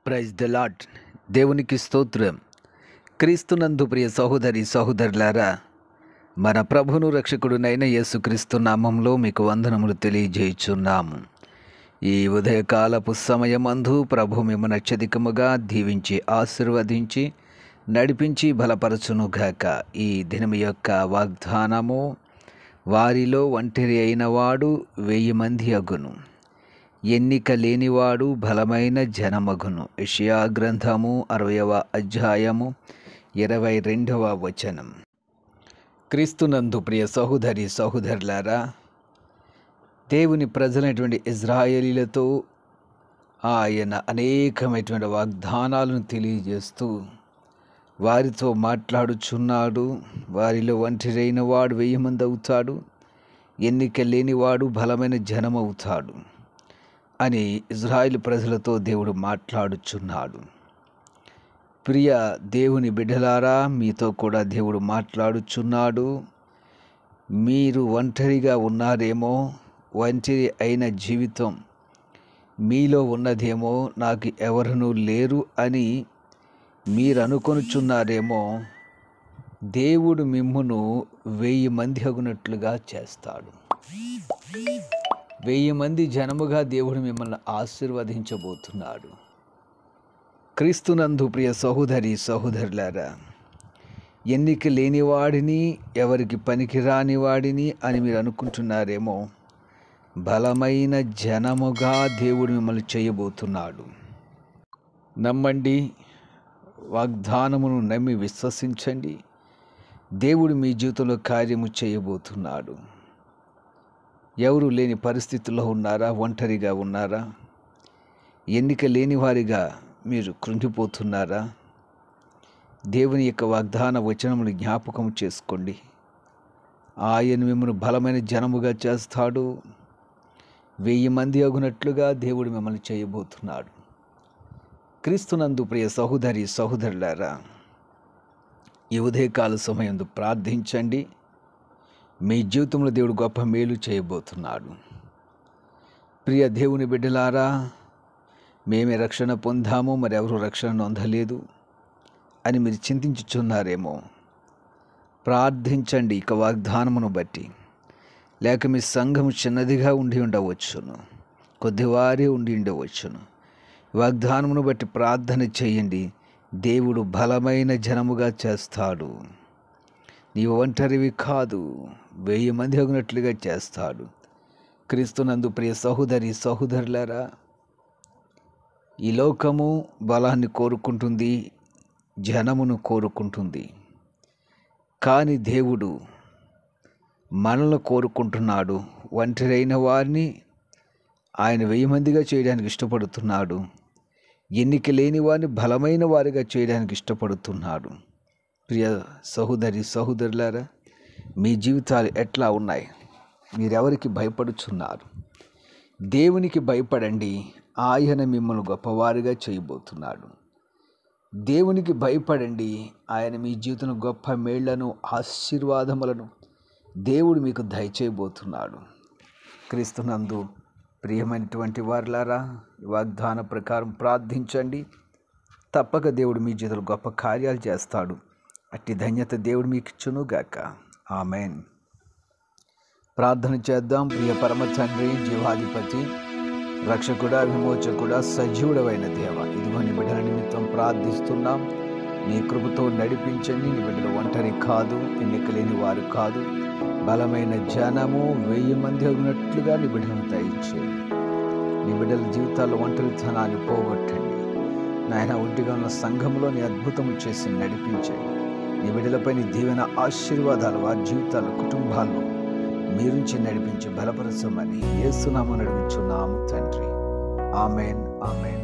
Praise the lord. దేవునికి స్తోత్రం. క్రీస్తునందు ప్రియ సహోదరి సహోదరులారా, మన ప్రభును రక్షకుడునైన యేసుక్రీస్తు నామంలో మీకు వందనములు తెలియజేయుచున్నాము. ఈ ఉదయకాలపు సమయమందు ప్రభు మిమ్మల్ని అత్యధికముగా దీవించి ఆశీర్వదించి నడిపించి బలపరచునుగాక. ఈ దినము యొక్క వాగ్దానము, వారిలో ఒంటరి అయిన వాడు 1000 మంది అగును, ఎన్నిక లేనివాడు బలమైన జనమగును. యెషయా గ్రంథము 60వ అధ్యాయము 22వ వచనం. క్రీస్తునందు ప్రియ సహోదరి సహోదరులారా, దేవుని ప్రజలైనటువంటి ఇజ్రాయేలీలతో ఆయన అనేకమైనటువంటి వాగ్దానాలను తెలియజేస్తూ వారితో మాట్లాడుచున్నాడు. వారిలో ఒంటరైన వాడు 1000 మంది అవుతాడు, ఎన్నిక లేనివాడు బలమైన జనమవుతాడు అని ఇజ్రాయేలు ప్రజలతో దేవుడు మాట్లాడుచున్నాడు. ప్రియ దేవుని బిడ్డలారా, మీతో కూడా దేవుడు మాట్లాడుచున్నాడు. మీరు ఒంటరిగా ఉన్నారేమో, ఒంటరి అయిన జీవితం మీలో ఉన్నదేమో, నాకు ఎవరునూ లేరు అని మీరు అనుకొనుచున్నారేమో. దేవుడు మిమ్మును 1000 మంది అగునట్లుగా చేస్తాడు. 1000 మంది జనముగా దేవుడు మిమ్మల్ని ఆశీర్వదించబోతున్నాడు. క్రీస్తునందు ప్రియ సహోదరి సహోదరులారా, ఎన్నిక లేనివాడిని, ఎవరికి పనికిరాని వాడిని అని మీరు అనుకుంటున్నారేమో. బలమైన జనముగా దేవుడు మిమ్మల్ని చేయబోతున్నాడు. నమ్మండి, వాగ్దానమును నమ్మి విశ్వసించండి. దేవుడు మీ జీవితంలో కార్యము చేయబోతున్నాడు. ఎవరు లేని పరిస్థితుల్లో ఉన్నారా? ఒంటరిగా ఉన్నారా? ఎన్నిక లేని వారిగా మీరు కృంగిపోతున్నారా? దేవుని యొక్క వాగ్దాన వచనములు జ్ఞాపకం చేసుకోండి. ఆయన మిమ్మల్ని బలమైన జనముగా చేస్తాడు. 1000 మంది అగునట్లుగా దేవుడు మిమ్మల్ని చేయబోతున్నాడు. క్రీస్తునందు ప్రియ సహోదరి సహోదరులారా, ఈ ఉదయకాల సమయంలో ప్రార్థించండి. మీ జీవితంలో దేవుడు గొప్ప మేలు చేయబోతున్నాడు. ప్రియ దేవుని బిడ్డలారా, మేమే రక్షణ పొందాము, మరెవరు రక్షణ పొందలేదు అని మీరు చింతించుచున్నారేమో. ప్రార్థించండి ఇక వాగ్దానమును బట్టి. లేక మీ సంఘము చిన్నదిగా ఉండి ఉండవచ్చును, కొద్దివారే ఉండి ఉండవచ్చును. వాగ్దానమును బట్టి ప్రార్థన చేయండి. దేవుడు బలమైన జనముగా చేస్తాడు. నీవు ఒంటరివి కాదు, 1000 మంది అగునట్లుగా చేస్తాడు. క్రీస్తునందు ప్రియ సహోదరి సహోదరులారా, ఈ లోకము బలాన్ని కోరుకుంటుంది, జనమును కోరుకుంటుంది. కానీ దేవుడు మనల్ని కోరుకుంటున్నాడు. ఒంటరైన వారిని ఆయన 1000 మందిగా చేయడానికి ఇష్టపడుతున్నాడు. ఎన్నిక లేని వారిని బలమైన వారిగా చేయడానికి ఇష్టపడుతున్నాడు. ప్రియ సహోదరి సహోదరులారా, మీ జీవితాలు ఎట్లా ఉన్నాయి? మీరెవరికి భయపడుచున్నారు? దేవునికి భయపడండి. ఆయన మిమ్మల్ని గొప్పవారిగా చేయబోతున్నాడు. దేవునికి భయపడండి. ఆయన మీ జీవితంలో గొప్ప మేళ్లను, ఆశీర్వాదములను దేవుడు మీకు దయచేయబోతున్నాడు. క్రీస్తునందు ప్రియమైనటువంటి వారులారా, వాగ్దాన ప్రకారం ప్రార్థించండి. తప్పక దేవుడు మీ జీవితంలో గొప్ప కార్యాలు చేస్తాడు. అట్టి ధన్యత దేవుడు మీకు ఇచ్చునుగాక. ఆమెన్. ప్రార్థన చేద్దాం. ప్రియ పరమ తండ్రి, జీవాధిపతి, రక్షకుడా, విమోచకుడా, సజీవుడవైన దేవ, ఇదిగో నీ బిడ్డల నిమిత్తం ప్రార్థిస్తున్నాం. నీ కృపతో నడిపించండి. నీ బిడ్డలు ఒంటరి కాదు, ఎన్నిక లేని వారు కాదు, బలమైన జనము 1000 మంది అగినట్లుగా నీ బిడ్డలను దయచేయండి. నీ బిడ్డల జీవితాల్లో ఒంటరితనాన్ని పోగొట్టండి. నాయన, ఒంటిగా ఉన్న సంఘంలో నీ అద్భుతము చేసి నడిపించండి. నీ బిడ్డలపై నీ దీవెన ఆశీర్వాదాలు వారి జీవితాలు, కుటుంబాల్లో మీరుంచి నడిపించి బలపరచమని యేసు నామమున అడుగుచున్నాము తండ్రి. Amen, amen.